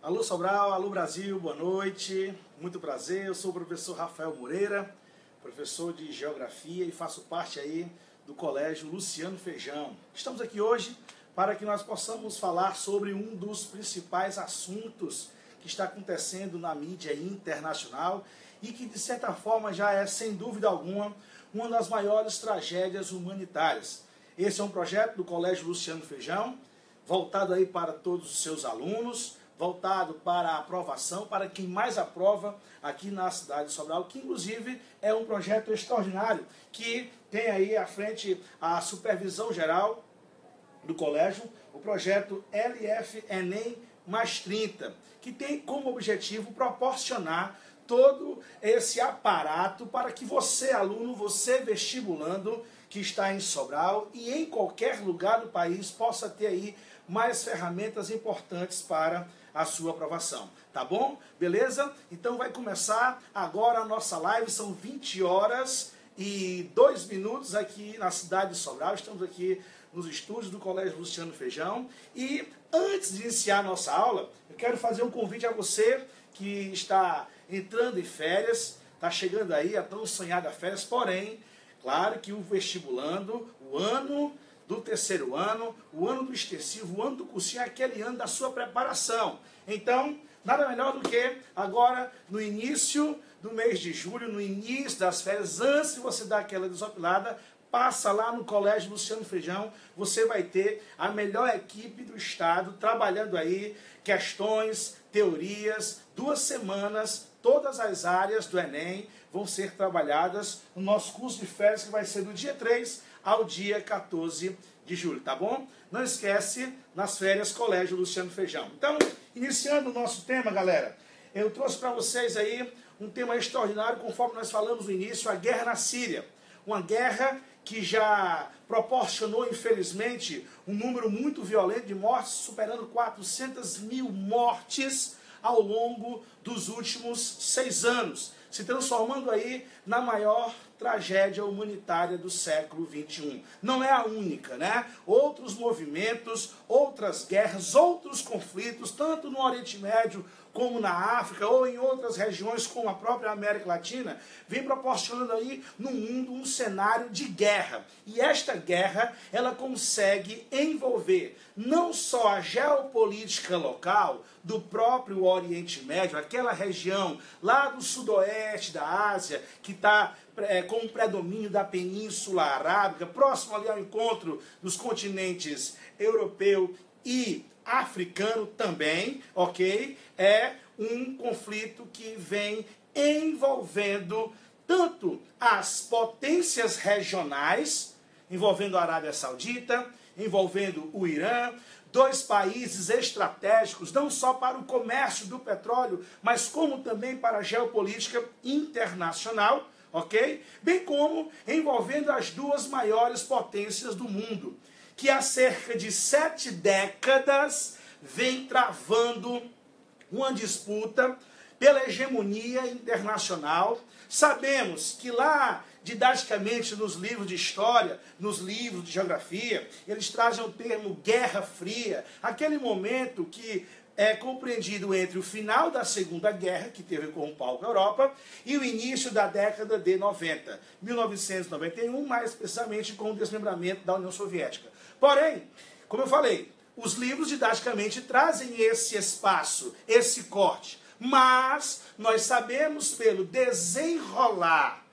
Alô Sobral, alô Brasil, boa noite, muito prazer, eu sou o professor Rafael Moreira, professor de Geografia e faço parte aí do Colégio Luciano Feijão. Estamos aqui hoje para que nós possamos falar sobre um dos principais assuntos que está acontecendo na mídia internacional e que de certa forma já é, sem dúvida alguma, uma das maiores tragédias humanitárias. Esse é um projeto do Colégio Luciano Feijão, voltado aí para todos os seus alunos, voltado para a aprovação, para quem mais aprova aqui na cidade de Sobral, que inclusive é um projeto extraordinário, que tem aí à frente a supervisão geral do colégio, o projeto LF Enem mais 30, que tem como objetivo proporcionar todo esse aparato para que você, aluno, você vestibulando, que está em Sobral e em qualquer lugar do país, possa ter aí mais ferramentas importantes para a sua aprovação, tá bom? Beleza? Então vai começar agora a nossa live, são 20 horas e 2 minutos aqui na cidade de Sobral, estamos aqui nos estúdios do Colégio Luciano Feijão e antes de iniciar a nossa aula, eu quero fazer um convite a você que está entrando em férias, está chegando aí a tão sonhada férias, porém, claro que o vestibulando, o ano do terceiro ano, o ano do extensivo, o ano do cursinho, é aquele ano da sua preparação. Então, nada melhor do que agora, no início do mês de julho, no início das férias, antes de você dar aquela desopilada, passa lá no Colégio Luciano Feijão, você vai ter a melhor equipe do estado trabalhando aí questões, teorias, 2 semanas, todas as áreas do Enem vão ser trabalhadas no nosso curso de férias, que vai ser do dia 3 ao dia 14 de julho, tá bom? Não esquece, nas férias, Colégio Luciano Feijão. Então, iniciando o nosso tema, galera, eu trouxe para vocês aí um tema extraordinário, conforme nós falamos no início, a guerra na Síria. Uma guerra que já proporcionou, infelizmente, um número muito violento de mortes, superando 400 mil mortes ao longo dos últimos 6 anos, se transformando aí na maior tragédia humanitária do século XXI. Não é a única, né? Outros movimentos, outras guerras, outros conflitos, tanto no Oriente Médio como na África ou em outras regiões como a própria América Latina, vem proporcionando aí no mundo um cenário de guerra. E esta guerra, ela consegue envolver não só a geopolítica local do próprio Oriente Médio, aquela região lá do sudoeste da Ásia, que está com o predomínio da Península Arábica, próximo ali ao encontro dos continentes europeu e africano também, ok? É um conflito que vem envolvendo tanto as potências regionais, envolvendo a Arábia Saudita, envolvendo o Irã, 2 países estratégicos, não só para o comércio do petróleo, mas como também para a geopolítica internacional, ok? Bem como envolvendo as 2 maiores potências do mundo, que há cerca de 7 décadas vem travando uma disputa pela hegemonia internacional. Sabemos que lá, didaticamente, nos livros de história, nos livros de geografia, eles trazem o termo Guerra Fria, aquele momento que é compreendido entre o final da Segunda Guerra, que teve como palco a Europa, e o início da década de 90, 1991, mais precisamente com o desmembramento da União Soviética. Porém, como eu falei, os livros didaticamente trazem esse espaço, esse corte, mas nós sabemos pelo desenrolar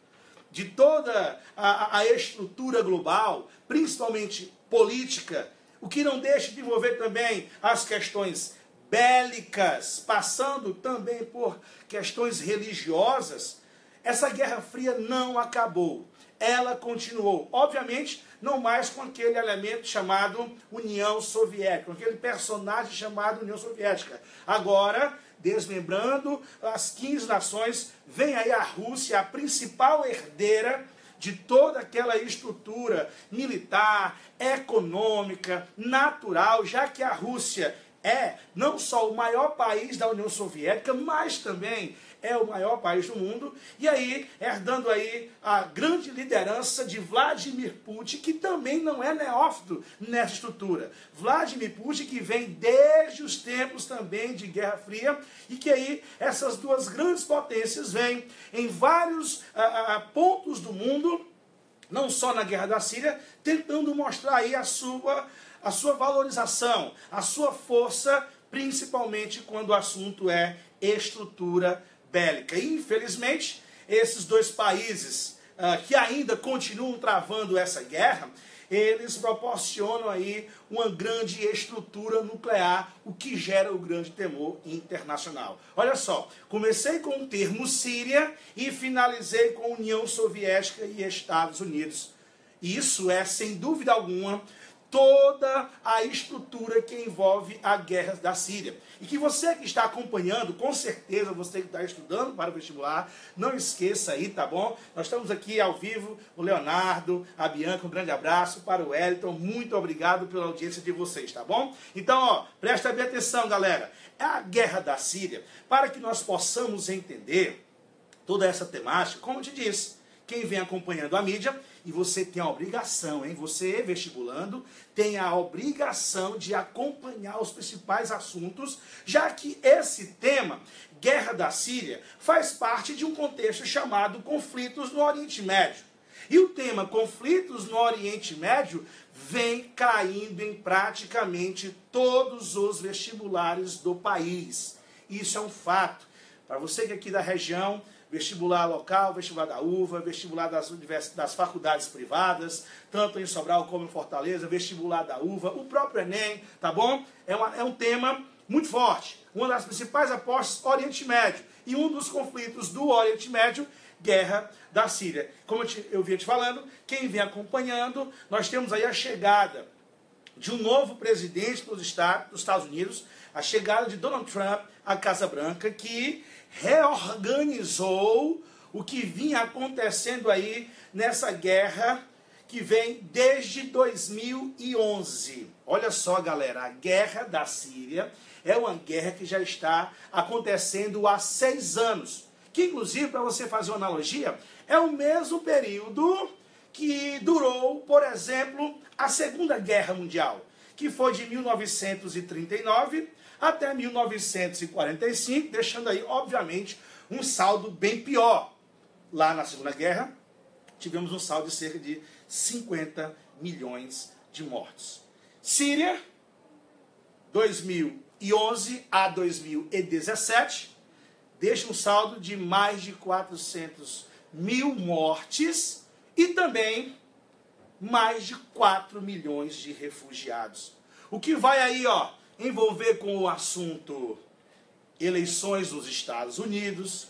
de toda a estrutura global, principalmente política, o que não deixa de envolver também as questões bélicas, passando também por questões religiosas, essa Guerra Fria não acabou. Ela continuou, obviamente, não mais com aquele elemento chamado União Soviética, com aquele personagem chamado União Soviética. Agora, desmembrando as 15 nações, vem aí a Rússia, a principal herdeira de toda aquela estrutura militar, econômica, natural, já que a Rússia é não só o maior país da União Soviética, mas também é o maior país do mundo, e aí herdando aí a grande liderança de Vladimir Putin, que também não é neófito nessa estrutura. Vladimir Putin, que vem desde os tempos também de Guerra Fria, e que aí essas duas grandes potências vêm em vários pontos do mundo, não só na Guerra da Síria, tentando mostrar aí a sua valorização, a sua força, principalmente quando o assunto é estrutura bélica. E, infelizmente, esses dois países que ainda continuam travando essa guerra, eles proporcionam aí uma grande estrutura nuclear, o que gera o grande temor internacional. Olha só, comecei com o termo Síria e finalizei com União Soviética e Estados Unidos. Isso é, sem dúvida alguma, toda a estrutura que envolve a guerra da Síria. E que você que está acompanhando, com certeza você que está estudando para o vestibular, não esqueça aí, tá bom? Nós estamos aqui ao vivo, o Leonardo, a Bianca, um grande abraço para o Wellington, muito obrigado pela audiência de vocês, tá bom? Então, ó, presta bem atenção, galera. É a guerra da Síria, para que nós possamos entender toda essa temática, como eu te disse, quem vem acompanhando a mídia, e você tem a obrigação, hein? Você, vestibulando, tem a obrigação de acompanhar os principais assuntos, já que esse tema, Guerra da Síria, faz parte de um contexto chamado conflitos no Oriente Médio. E o tema conflitos no Oriente Médio vem caindo em praticamente todos os vestibulares do país. Isso é um fato. Para você que é aqui da região, vestibular local, vestibular da UVA, vestibular das faculdades privadas, tanto em Sobral como em Fortaleza, vestibular da UVA, o próprio Enem, tá bom? É um tema muito forte. Uma das principais apostas, Oriente Médio. E um dos conflitos do Oriente Médio, Guerra da Síria. Como eu vinha te falando, quem vem acompanhando, nós temos aí a chegada de um novo presidente dos Estados Unidos, a chegada de Donald Trump à Casa Branca, que reorganizou o que vinha acontecendo aí nessa guerra que vem desde 2011. Olha só, galera, a guerra da Síria é uma guerra que já está acontecendo há 6 anos. Que, inclusive, para você fazer uma analogia, é o mesmo período que durou, por exemplo, a Segunda Guerra Mundial, que foi de 1939 até 1945, deixando aí, obviamente, um saldo bem pior. Lá na Segunda Guerra, tivemos um saldo de cerca de 50 milhões de mortos. Síria, 2011 a 2017, deixa um saldo de mais de 400 mil mortes e também mais de 4 milhões de refugiados. O que vai aí, ó, envolver com o assunto eleições nos Estados Unidos,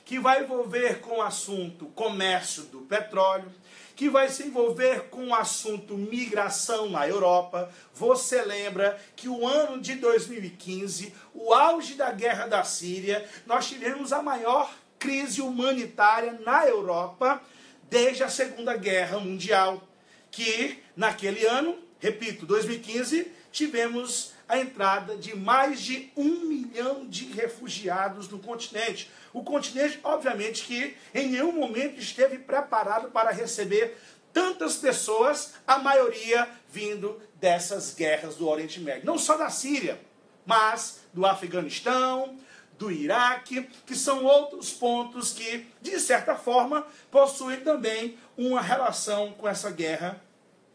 que vai envolver com o assunto comércio do petróleo, que vai se envolver com o assunto migração na Europa. Você lembra que o ano de 2015, o auge da guerra da Síria, nós tivemos a maior crise humanitária na Europa desde a Segunda Guerra Mundial, que naquele ano, repito, 2015, tivemos a entrada de mais de 1 milhão de refugiados no continente. O continente, obviamente, que em nenhum momento esteve preparado para receber tantas pessoas, a maioria vindo dessas guerras do Oriente Médio. Não só da Síria, mas do Afeganistão, do Iraque, que são outros pontos que, de certa forma, possuem também uma relação com essa guerra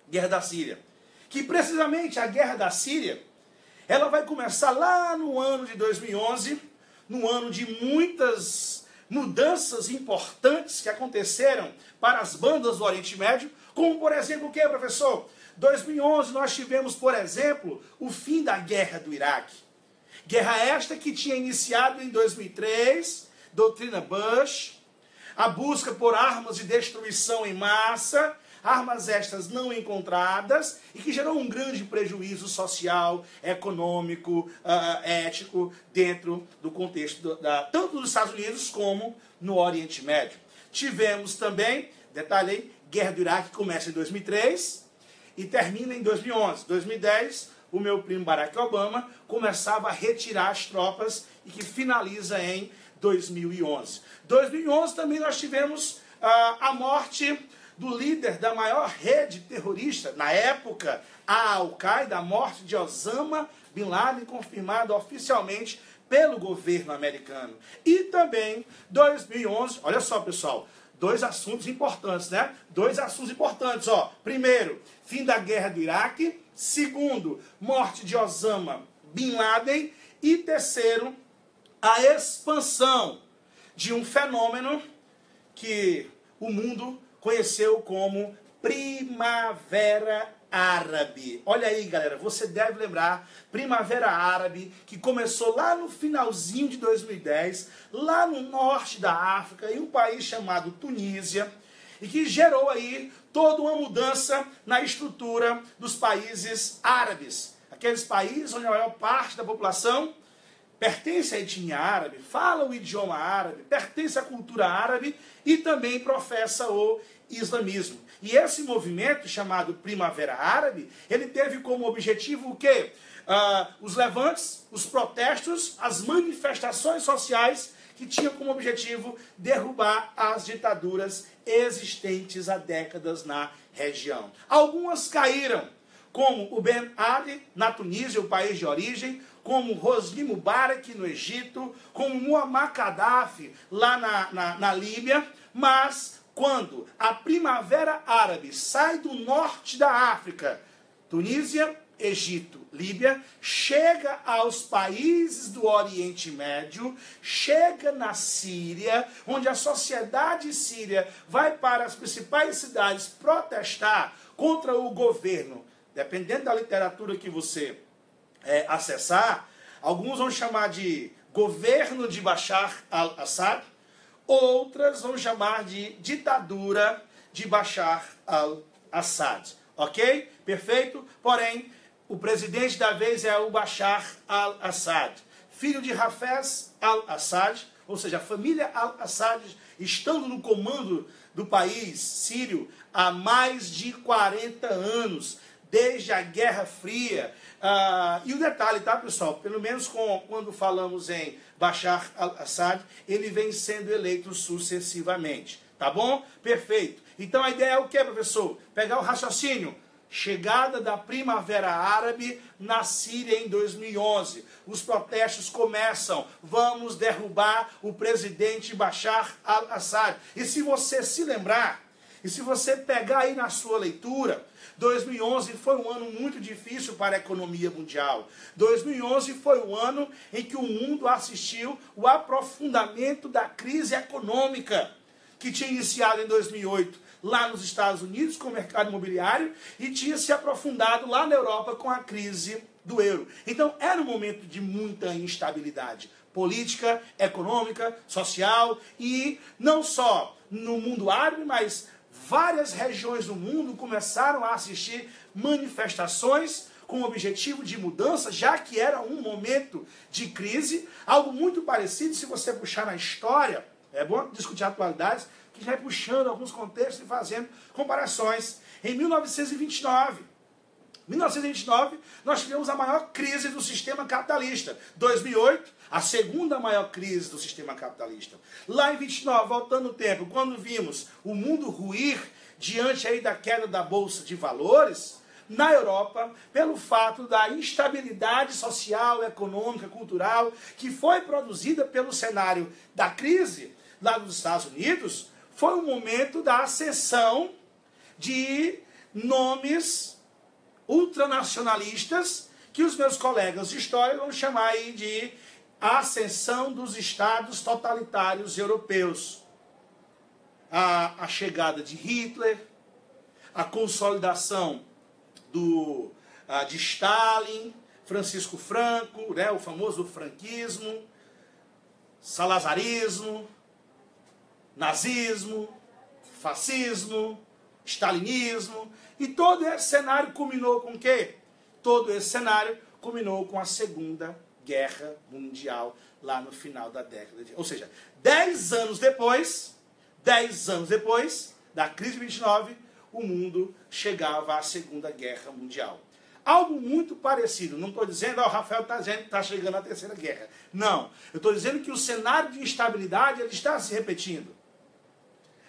da Síria. Que precisamente a guerra da Síria, ela vai começar lá no ano de 2011, no ano de muitas mudanças importantes que aconteceram para as bandas do Oriente Médio, como por exemplo o que, professor? 2011 nós tivemos, por exemplo, o fim da guerra do Iraque. Guerra esta que tinha iniciado em 2003, doutrina Bush, a busca por armas de destruição em massa, armas estas não encontradas e que gerou um grande prejuízo social, econômico, ético dentro do contexto tanto dos Estados Unidos como no Oriente Médio. Tivemos também, detalhei, Guerra do Iraque que começa em 2003 e termina em 2011. 2010, o meu primo Barack Obama começava a retirar as tropas e que finaliza em 2011. 2011 também nós tivemos a morte do líder da maior rede terrorista, na época, a Al-Qaeda, a morte de Osama Bin Laden, confirmada oficialmente pelo governo americano. E também 2011, olha só pessoal, dois assuntos importantes, né? Dois assuntos importantes, ó. Primeiro, fim da guerra do Iraque. Segundo, morte de Osama Bin Laden. E terceiro, a expansão de um fenômeno que o mundo conheceu como Primavera Árabe. Olha aí, galera, você deve lembrar, Primavera Árabe, que começou lá no finalzinho de 2010, lá no norte da África, em um país chamado Tunísia, e que gerou aí toda uma mudança na estrutura dos países árabes. Aqueles países onde a maior parte da população pertence à etnia árabe, fala o idioma árabe, pertence à cultura árabe e também professa o islamismo. E esse movimento, chamado Primavera Árabe, ele teve como objetivo o quê? Os levantes, os protestos, as manifestações sociais que tinham como objetivo derrubar as ditaduras existentes há décadas na região. Algumas caíram, como o Ben Ali na Tunísia, o país de origem, como Hosni Mubarak no Egito, como Muammar Gaddafi lá na Líbia, mas quando a Primavera Árabe sai do norte da África, Tunísia, Egito, Líbia, chega aos países do Oriente Médio, chega na Síria, onde a sociedade síria vai para as principais cidades protestar contra o governo. Dependendo da literatura que você acessar, alguns vão chamar de governo de Bashar al-Assad, outras vão chamar de ditadura de Bashar al-Assad. Ok? Perfeito? Porém, o presidente da vez é o Bashar al-Assad, filho de Hafez al-Assad, ou seja, a família al-Assad estando no comando do país sírio há mais de 40 anos, desde a Guerra Fria. E o detalhe, tá, pessoal? Pelo menos quando falamos em Bashar al-Assad, ele vem sendo eleito sucessivamente. Tá bom? Perfeito. Então a ideia é o que, professor? Pegar o raciocínio. Chegada da Primavera Árabe na Síria em 2011. Os protestos começam. Vamos derrubar o presidente Bashar al-Assad. E se você se lembrar, e se você pegar aí na sua leitura, 2011 foi um ano muito difícil para a economia mundial. 2011 foi o ano em que o mundo assistiu o aprofundamento da crise econômica que tinha iniciado em 2008 lá nos Estados Unidos com o mercado imobiliário e tinha se aprofundado lá na Europa com a crise do euro. Então era um momento de muita instabilidade política, econômica, social e não só no mundo árabe, mas várias regiões do mundo começaram a assistir manifestações com o objetivo de mudança, já que era um momento de crise, algo muito parecido, se você puxar na história, é bom discutir atualidades, que já vai puxando alguns contextos e fazendo comparações. Em 1929, nós tivemos a maior crise do sistema capitalista. 2008, a segunda maior crise do sistema capitalista. Lá em 29, voltando o tempo, quando vimos o mundo ruir diante aí da queda da Bolsa de Valores, na Europa, pelo fato da instabilidade social, econômica, cultural, que foi produzida pelo cenário da crise lá nos Estados Unidos, foi o momento da ascensão de nomes ultranacionalistas, que os meus colegas de história vão chamar aí de ascensão dos estados totalitários europeus. A chegada de Hitler, a consolidação de Stalin, Francisco Franco, né, o famoso franquismo, salazarismo, nazismo, fascismo, stalinismo, e todo esse cenário culminou com o quê? Todo esse cenário culminou com a Segunda Guerra Mundial, lá no final da década de... Ou seja, 10 anos depois da crise de 29, o mundo chegava à Segunda Guerra Mundial. algo muito parecido. Não estou dizendo, o Rafael está chegando à terceira guerra. Não. Eu estou dizendo que o cenário de instabilidade ele está se repetindo.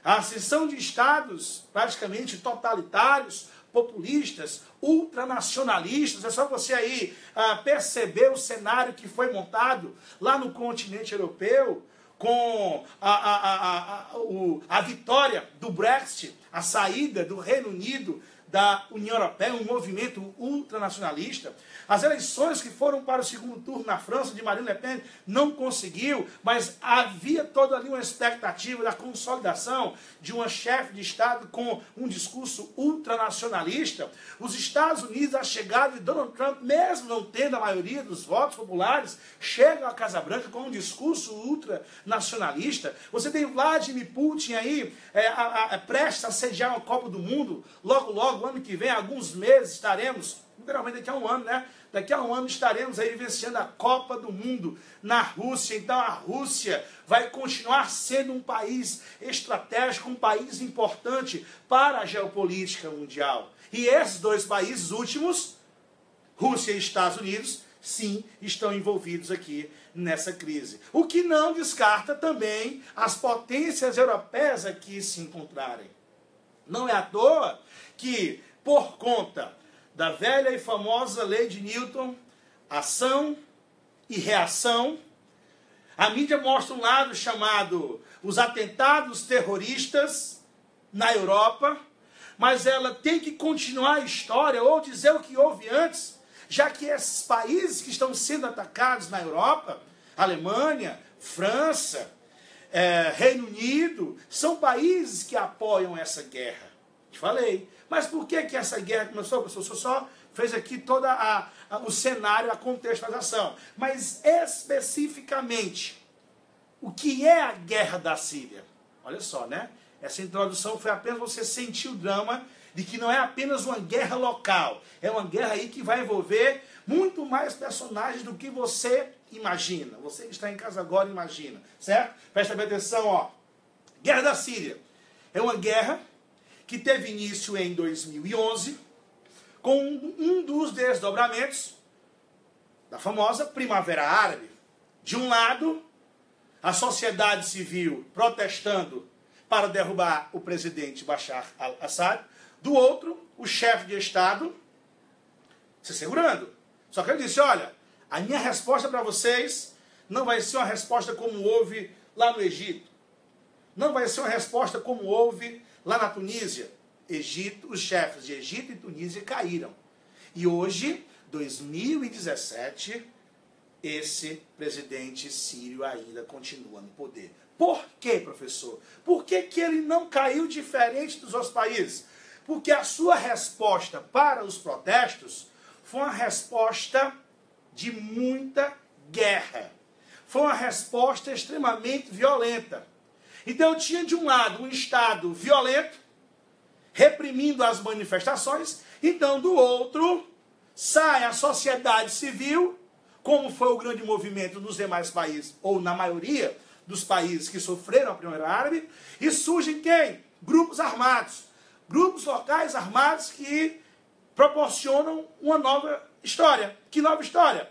A ascensão de estados praticamente totalitários, populistas, ultranacionalistas. É só você aí perceber o cenário que foi montado lá no continente europeu com a vitória do Brexit, a saída do Reino Unido da União Europeia, um movimento ultranacionalista. As eleições que foram para o segundo turno na França, de Marine Le Pen, não conseguiu, mas havia toda ali uma expectativa da consolidação de uma chefe de Estado com um discurso ultranacionalista. Os Estados Unidos, a chegada de Donald Trump, mesmo não tendo a maioria dos votos populares, chegam à Casa Branca com um discurso ultranacionalista. Você tem Vladimir Putin aí, prestes a sediar uma Copa do Mundo, logo, ano que vem, alguns meses, estaremos, literalmente daqui a um ano, né? Daqui a um ano estaremos aí vivenciando a Copa do Mundo na Rússia. Então a Rússia vai continuar sendo um país estratégico, um país importante para a geopolítica mundial. E esses dois países últimos, Rússia e Estados Unidos, sim, estão envolvidos aqui nessa crise. O que não descarta também as potências europeias aqui se encontrarem. Não é à toa que, por conta da velha e famosa lei de Newton, ação e reação, a mídia mostra um lado chamado os atentados terroristas na Europa, mas ela tem que continuar a história ou dizer o que houve antes, já que esses países que estão sendo atacados na Europa, Alemanha, França, Reino Unido, são países que apoiam essa guerra. Te falei. Mas por que essa guerra começou, professor? O senhor só fez aqui todo o cenário, a contextualização. Mas especificamente, o que é a guerra da Síria? Olha só, né? Essa introdução foi apenas você sentir o drama de que não é apenas uma guerra local. É uma guerra aí que vai envolver muito mais personagens do que você imagina. Você que está em casa agora imagina, certo? Presta bem atenção, ó. Guerra da Síria. É uma guerra que teve início em 2011, com um dos desdobramentos da famosa Primavera Árabe. De um lado, a sociedade civil protestando para derrubar o presidente Bashar al-Assad. Do outro, o chefe de Estado se segurando. Só que ele disse, olha, a minha resposta para vocês não vai ser uma resposta como houve lá no Egito. Não vai ser uma resposta como houve lá na Tunísia. Os chefes de Egito e Tunísia caíram. E hoje, 2017, esse presidente sírio ainda continua no poder. Por quê, professor? Por que ele não caiu diferente dos outros países? Porque a sua resposta para os protestos foi uma resposta de muita guerra. Foi uma resposta extremamente violenta. Então eu tinha de um lado um Estado violento, reprimindo as manifestações, então do outro sai a sociedade civil, como foi o grande movimento nos demais países, ou na maioria dos países que sofreram a Primavera Árabe, e surgem quem? Grupos armados, grupos locais armados que proporcionam uma nova história. Que nova história?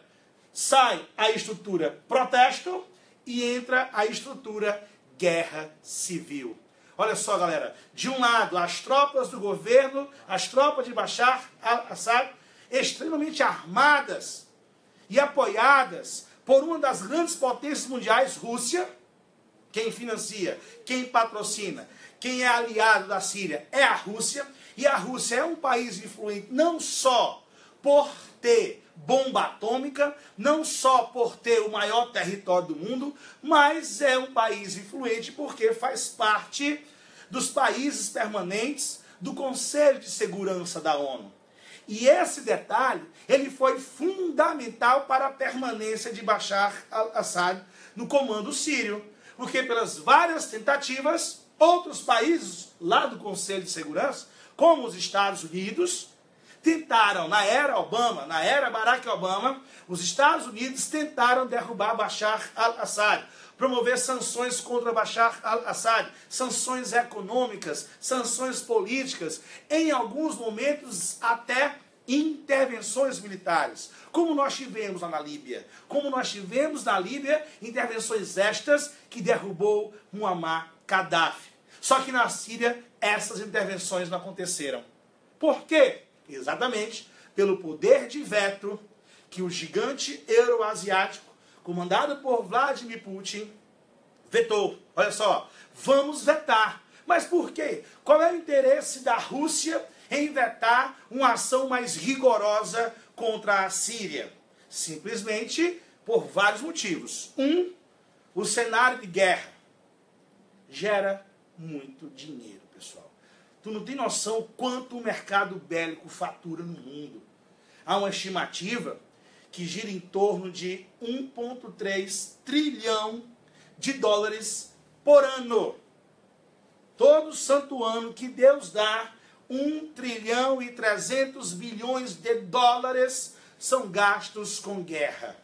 Sai a estrutura protesto e entra a estrutura guerra civil. Olha só, galera, de um lado, as tropas do governo, as tropas de Bashar al-Assad, extremamente armadas e apoiadas por uma das grandes potências mundiais, Rússia. Quem financia, quem patrocina, quem é aliado da Síria é a Rússia. E a Rússia é um país influente não só por ter bomba atômica, não só por ter o maior território do mundo, mas é um país influente porque faz parte dos países permanentes do Conselho de Segurança da ONU. E esse detalhe, ele foi fundamental para a permanência de Bashar al-Assad no comando sírio, porque pelas várias tentativas, outros países lá do Conselho de Segurança, como os Estados Unidos, tentaram, na era Obama, na era Barack Obama, os Estados Unidos tentaram derrubar Bashar al-Assad, promover sanções contra Bashar al-Assad, sanções econômicas, sanções políticas, em alguns momentos até intervenções militares, como nós tivemos lá na Líbia. Como nós tivemos na Líbia intervenções estas que derrubou Muammar Gaddafi. Só que na Síria essas intervenções não aconteceram. Por quê? Exatamente pelo poder de veto que o gigante euroasiático, comandado por Vladimir Putin, vetou. Olha só, vamos vetar. Mas por quê? Qual é o interesse da Rússia em vetar uma ação mais rigorosa contra a Síria? Simplesmente por vários motivos. O cenário de guerra gera muito dinheiro, pessoal. Tu não tem noção quanto o mercado bélico fatura no mundo. Há uma estimativa que gira em torno de 1,3 trilhão de dólares por ano. Todo santo ano que Deus dá, 1 trilhão e 300 bilhões de dólares são gastos com guerra.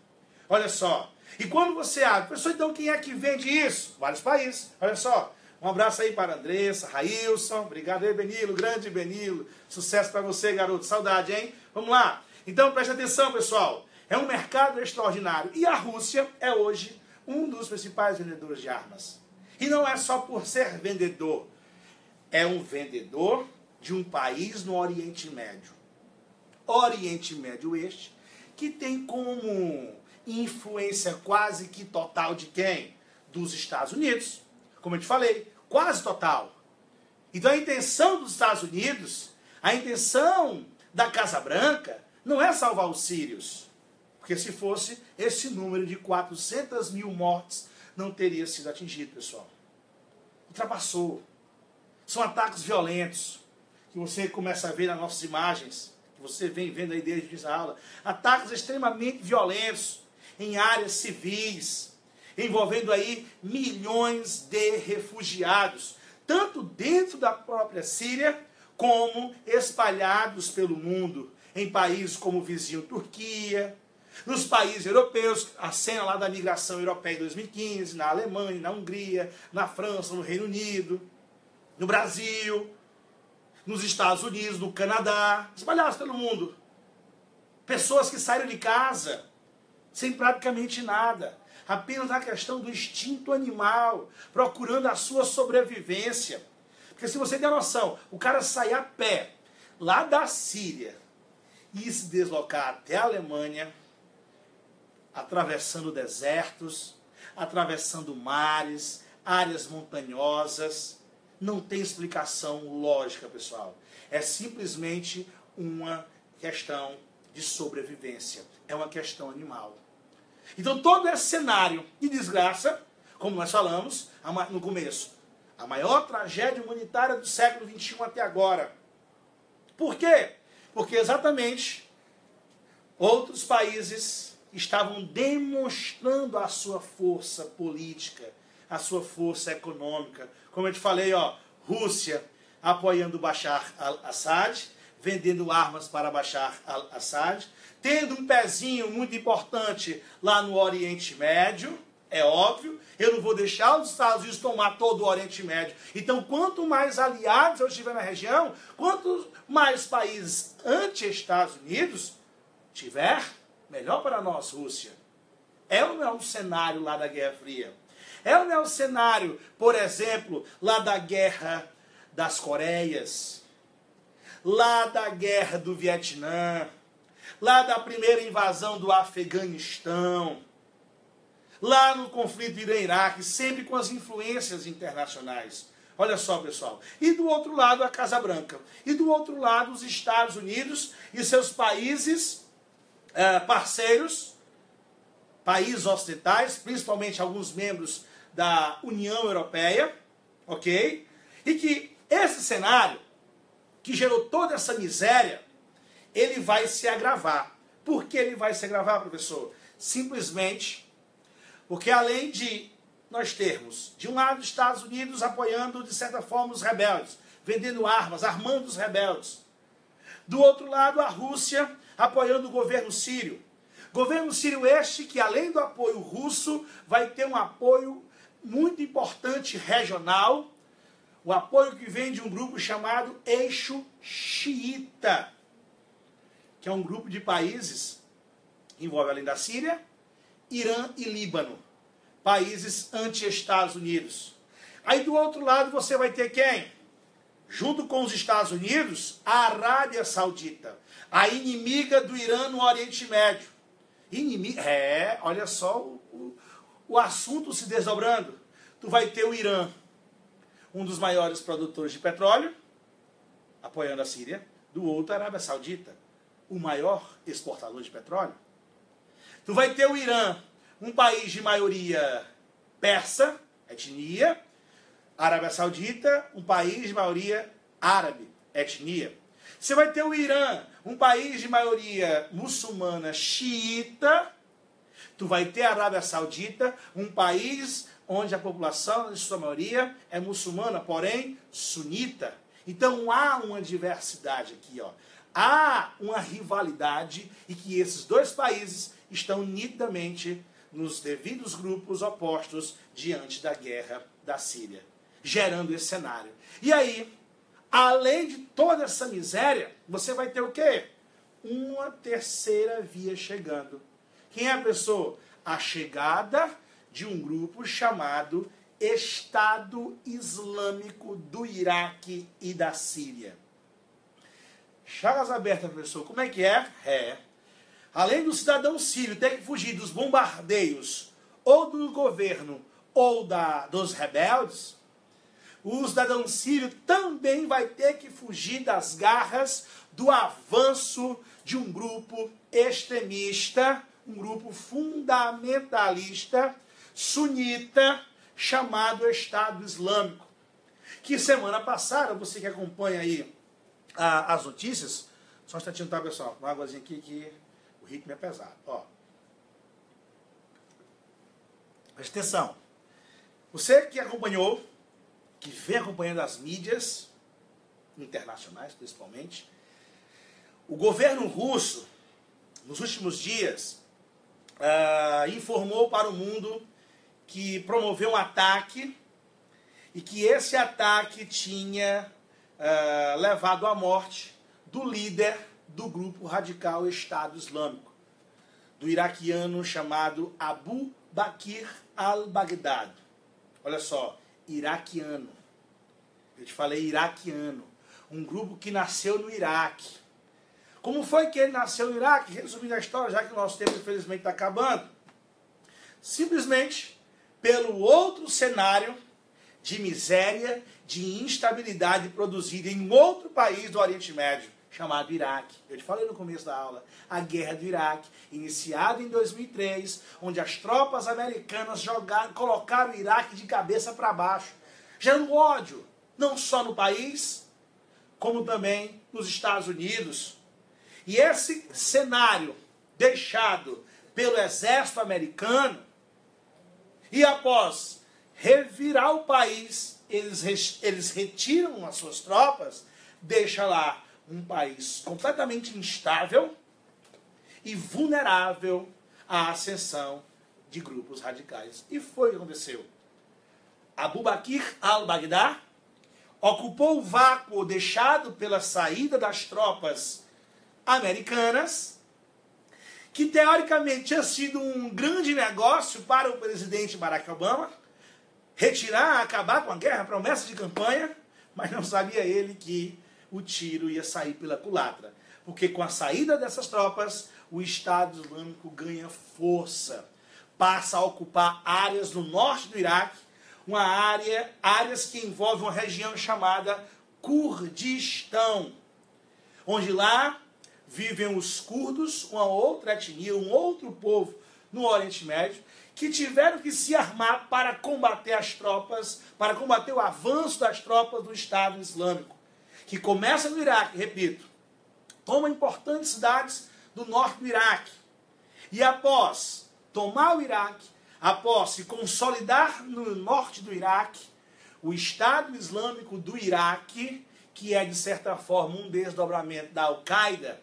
Olha só. E quando você abre, pessoal, então quem é que vende isso? Vários países. Olha só. Um abraço aí para a Andressa, Railson. Obrigado aí, Benilo, grande Benilo. Sucesso para você, garoto. Saudade, hein? Vamos lá. Então preste atenção, pessoal. É um mercado extraordinário. E a Rússia é hoje um dos principais vendedores de armas. E não é só por ser vendedor. É um vendedor de um país no Oriente Médio. Oriente Médio este, que tem como influência quase que total de quem? Dos Estados Unidos. Como eu te falei, quase total. Então a intenção dos Estados Unidos, a intenção da Casa Branca, não é salvar os sírios. Porque se fosse, esse número de 400 mil mortes não teria sido atingido, pessoal. Ultrapassou. São ataques violentos, que você começa a ver nas nossas imagens, que você vem vendo aí desde a aula. Ataques extremamente violentos em áreas civis, envolvendo aí milhões de refugiados, tanto dentro da própria Síria, como espalhados pelo mundo, em países como o vizinho Turquia, nos países europeus, a cena lá da migração europeia em 2015, na Alemanha, na Hungria, na França, no Reino Unido, no Brasil, nos Estados Unidos, no Canadá, espalhados pelo mundo. Pessoas que saíram de casa sem praticamente nada, apenas na questão do instinto animal, procurando a sua sobrevivência. Porque se você tem noção, o cara sair a pé lá da Síria e se deslocar até a Alemanha, atravessando desertos, atravessando mares, áreas montanhosas, não tem explicação lógica, pessoal. É simplesmente uma questão de sobrevivência. É uma questão animal. Então todo esse cenário de desgraça, como nós falamos no começo, a maior tragédia humanitária do século XXI até agora. Por quê? Porque exatamente outros países estavam demonstrando a sua força política, a sua força econômica. Como eu te falei, Rússia apoiando Bashar al-Assad, vendendo armas para Bashar al-Assad, tendo um pezinho muito importante lá no Oriente Médio, é óbvio. Eu não vou deixar os Estados Unidos tomar todo o Oriente Médio. Então, quanto mais aliados eu tiver na região, quanto mais países anti-Estados Unidos tiver, melhor para nós, Rússia. É ou não é um cenário lá da Guerra Fria? É ou não é um cenário, por exemplo, lá da Guerra das Coreias, lá da Guerra do Vietnã, lá da primeira invasão do Afeganistão, lá no conflito Irã-Iraque, sempre com as influências internacionais. Olha só, pessoal. E do outro lado, a Casa Branca. E do outro lado, os Estados Unidos e seus países parceiros, países ocidentais, principalmente alguns membros da União Europeia, ok? E que esse cenário, que gerou toda essa miséria, ele vai se agravar. Por que ele vai se agravar, professor? Simplesmente porque além de nós termos, de um lado, os Estados Unidos apoiando, de certa forma, os rebeldes, vendendo armas, armando os rebeldes. Do outro lado, a Rússia apoiando o governo sírio. Governo sírio este que, além do apoio russo, vai ter um apoio muito importante regional, o apoio que vem de um grupo chamado Eixo Xiita, que é um grupo de países que envolve, além da Síria, Irã e Líbano, países anti-Estados Unidos. Aí do outro lado você vai ter quem? Junto com os Estados Unidos, a Arábia Saudita, a inimiga do Irã no Oriente Médio. Olha só o assunto se desdobrando. Tu vai ter o Irã, um dos maiores produtores de petróleo, apoiando a Síria. Do outro, a Arábia Saudita, o maior exportador de petróleo. Tu vai ter o Irã, um país de maioria persa, etnia. A Arábia Saudita, um país de maioria árabe, etnia. Você vai ter o Irã, um país de maioria muçulmana xiita. Tu vai ter a Arábia Saudita, um país onde a população, em sua maioria, é muçulmana, porém sunita. Então há uma diversidade aqui, ó. Há uma rivalidade e que esses dois países estão nitidamente nos devidos grupos opostos diante da guerra da Síria, gerando esse cenário. E aí, além de toda essa miséria, você vai ter o quê? Uma terceira via chegando. Quem é a pessoa? A chegada de um grupo chamado Estado Islâmico do Iraque e da Síria. Chagas abertas, professor. Como é que é? Além do cidadão sírio ter que fugir dos bombardeios ou do governo ou dos rebeldes, o cidadão sírio também vai ter que fugir das garras do avanço de um grupo extremista, um grupo fundamentalista, sunita, chamado Estado Islâmico. Que semana passada, você que acompanha aí as notícias, só um instantinho, tá, pessoal? Uma águazinha aqui que o ritmo é pesado. Ó. Presta atenção. Você que acompanhou, que vem acompanhando as mídias internacionais, principalmente, o governo russo, nos últimos dias, informou para o mundo que promoveu um ataque e que esse ataque tinha levado à morte do líder do grupo radical Estado Islâmico, do iraquiano chamado Abu Bakr al-Baghdadi. Olha só, iraquiano. Eu te falei iraquiano. Um grupo que nasceu no Iraque. Como foi que ele nasceu no Iraque? Resumindo a história, já que o nosso tempo infelizmente está acabando. Simplesmente pelo outro cenário de miséria, de instabilidade produzida em outro país do Oriente Médio, chamado Iraque. Eu te falei no começo da aula, a guerra do Iraque, iniciada em 2003, onde as tropas americanas colocaram o Iraque de cabeça para baixo, gerando ódio, não só no país, como também nos Estados Unidos. E esse cenário deixado pelo exército americano, e após revirar o país, eles retiram as suas tropas, deixa lá um país completamente instável e vulnerável à ascensão de grupos radicais. E foi o que aconteceu. Abu Bakr al-Baghdadi ocupou o vácuo deixado pela saída das tropas americanas, que teoricamente tinha sido um grande negócio para o presidente Barack Obama, retirar, acabar com a guerra, promessa de campanha, mas não sabia ele que o tiro ia sair pela culatra. Porque com a saída dessas tropas, o Estado Islâmico ganha força, passa a ocupar áreas no norte do Iraque, áreas que envolvem uma região chamada Kurdistão, onde lá vivem os curdos, uma outra etnia, um outro povo no Oriente Médio, que tiveram que se armar para combater as tropas, para combater o avanço das tropas do Estado Islâmico, que começa no Iraque, repito, toma importantes cidades do norte do Iraque. E após tomar o Iraque, após se consolidar no norte do Iraque, o Estado Islâmico do Iraque, que é de certa forma um desdobramento da Al-Qaeda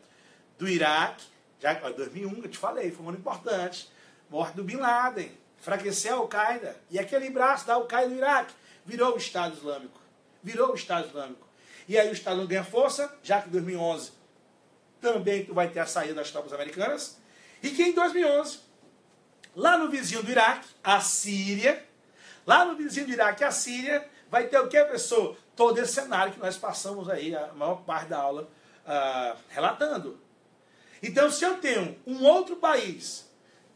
do Iraque, já em 2001, eu te falei, foi um ano importante, morte do Bin Laden, enfraqueceu a Al-Qaeda, e aquele braço da Al-Qaeda do Iraque virou o Estado Islâmico. Virou o Estado Islâmico. E aí o Estado ganha força, já que em 2011 também tu vai ter a saída das tropas americanas, e que em 2011, lá no vizinho do Iraque, a Síria, vai ter o que, professor? Todo esse cenário que nós passamos aí, a maior parte da aula, relatando. Então, se eu tenho um outro país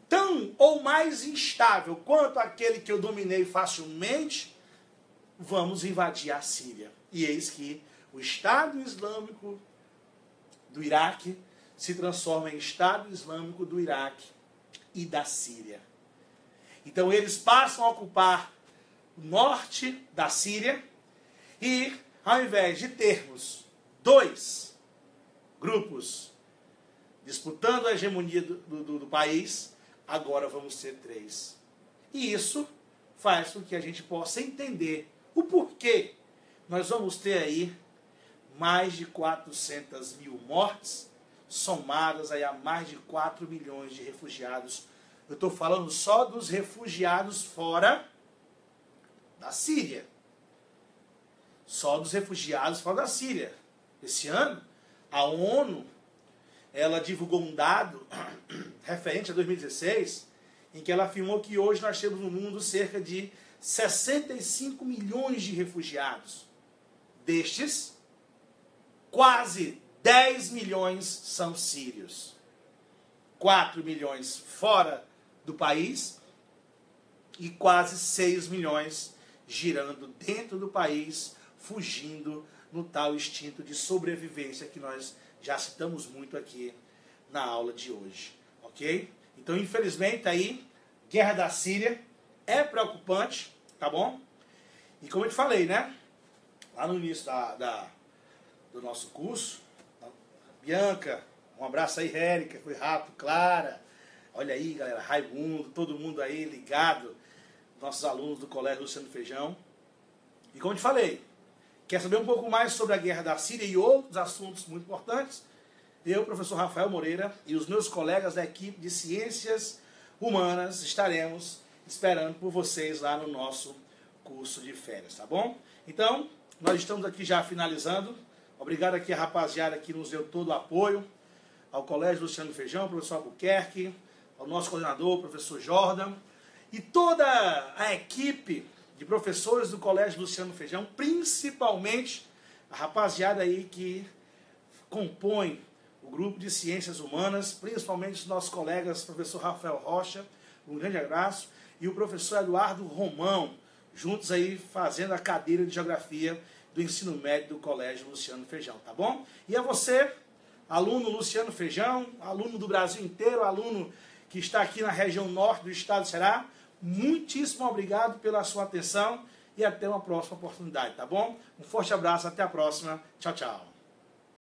tão ou mais instável quanto aquele que eu dominei facilmente, vamos invadir a Síria. E eis que o Estado Islâmico do Iraque se transforma em Estado Islâmico do Iraque e da Síria. Então eles passam a ocupar o norte da Síria e, ao invés de termos 2 grupos disputando a hegemonia do país, agora vamos ter 3. E isso faz com que a gente possa entender o porquê nós vamos ter aí mais de 400 mil mortes, somadas aí a mais de 4 milhões de refugiados. Eu estou falando só dos refugiados fora da Síria. Só dos refugiados fora da Síria. Esse ano, a ONU, ela divulgou um dado referente a 2016, em que ela afirmou que hoje nós temos no mundo cerca de 65 milhões de refugiados. Destes, quase 10 milhões são sírios. 4 milhões fora do país e quase 6 milhões girando dentro do país, fugindo no tal instinto de sobrevivência que nós já citamos muito aqui na aula de hoje, ok? Então, infelizmente, aí, guerra da Síria é preocupante, tá bom? E como eu te falei, né? Lá no início do nosso curso, Bianca, um abraço aí, Érica, foi rápido, Clara, olha aí, galera, Raimundo, todo mundo aí ligado, nossos alunos do Colégio Luciano Feijão. E como eu te falei, quer saber um pouco mais sobre a guerra da Síria e outros assuntos muito importantes? Eu, professor Rafael Moreira, e os meus colegas da equipe de Ciências Humanas estaremos esperando por vocês lá no nosso curso de férias, tá bom? Então, nós estamos aqui já finalizando. Obrigado aqui a rapaziada que nos deu todo o apoio, ao Colégio Luciano Feijão, ao professor Albuquerque, ao nosso coordenador, o professor Jordan, e toda a equipe de professores do Colégio Luciano Feijão, principalmente a rapaziada aí que compõe o grupo de Ciências Humanas, principalmente os nossos colegas, professor Rafael Rocha, um grande abraço, e o professor Eduardo Romão, juntos aí fazendo a cadeira de Geografia do ensino médio do Colégio Luciano Feijão, tá bom? E a você, aluno Luciano Feijão, aluno do Brasil inteiro, aluno que está aqui na região norte do estado do Ceará, muitíssimo obrigado pela sua atenção e até uma próxima oportunidade, tá bom? Um forte abraço, até a próxima. Tchau, tchau.